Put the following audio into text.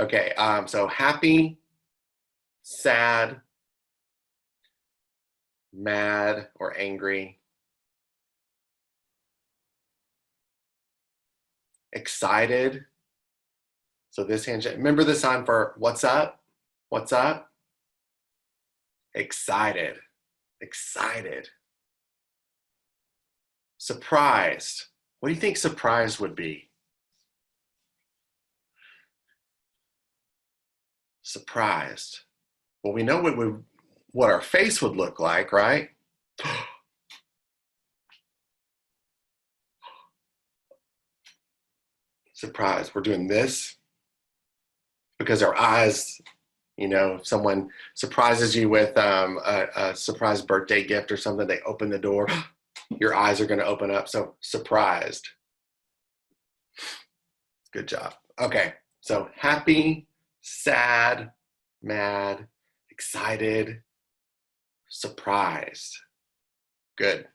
Okay, so happy, sad, mad or angry, excited. So this handshake, remember the sign for what's up? What's up? Excited, excited. Surprised. What do you think surprised would be? Surprised. Well, we know what our face would look like, right? Surprised. We're doing this because our eyes, you know, if someone surprises you with a surprise birthday gift or something, they open the door, your eyes are going to open up. So surprised. Good job. Okay, so happy, sad, mad, excited, surprised. Good.